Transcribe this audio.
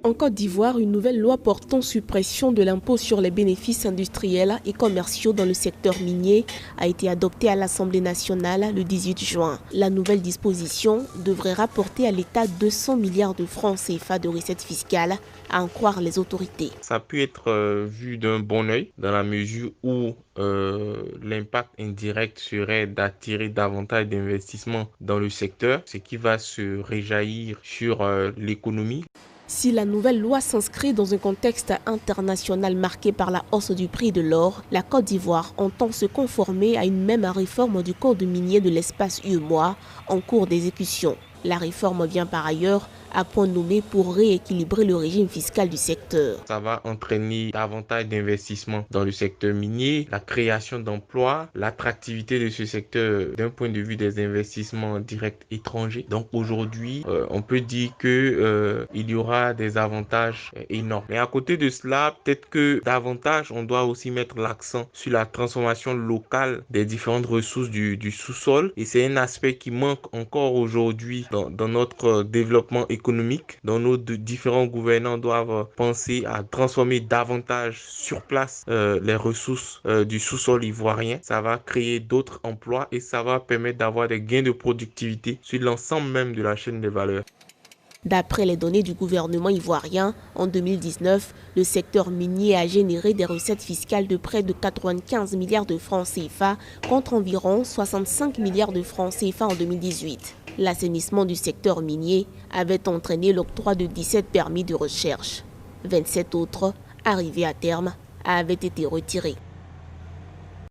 En Côte d'Ivoire, une nouvelle loi portant suppression de l'impôt sur les bénéfices industriels et commerciaux dans le secteur minier a été adoptée à l'Assemblée nationale le 18 juin. La nouvelle disposition devrait rapporter à l'État 200 milliards de francs CFA de recettes fiscales, à en croire les autorités. Ça a pu être vu d'un bon œil dans la mesure où l'impact indirect serait d'attirer davantage d'investissements dans le secteur, ce qui va se réjaillir sur l'économie. Si la nouvelle loi s'inscrit dans un contexte international marqué par la hausse du prix de l'or, la Côte d'Ivoire entend se conformer à une même réforme du code minier de l'espace UEMOA en cours d'exécution. La réforme vient par ailleurs à point nommé pour rééquilibrer le régime fiscal du secteur. Ça va entraîner davantage d'investissements dans le secteur minier, la création d'emplois, l'attractivité de ce secteur d'un point de vue des investissements directs étrangers. Donc aujourd'hui, on peut dire que il y aura des avantages énormes. Mais à côté de cela, peut-être que davantage, on doit aussi mettre l'accent sur la transformation locale des différentes ressources du sous-sol. Et c'est un aspect qui manque encore aujourd'hui dans notre développement économique, dont nos différents gouvernants doivent penser à transformer davantage sur place les ressources du sous-sol ivoirien. Ça va créer d'autres emplois et ça va permettre d'avoir des gains de productivité sur l'ensemble même de la chaîne de valeur. D'après les données du gouvernement ivoirien, en 2019, le secteur minier a généré des recettes fiscales de près de 95 milliards de francs CFA contre environ 65 milliards de francs CFA en 2018. L'assainissement du secteur minier avait entraîné l'octroi de 17 permis de recherche. 27 autres, arrivés à terme, avaient été retirés.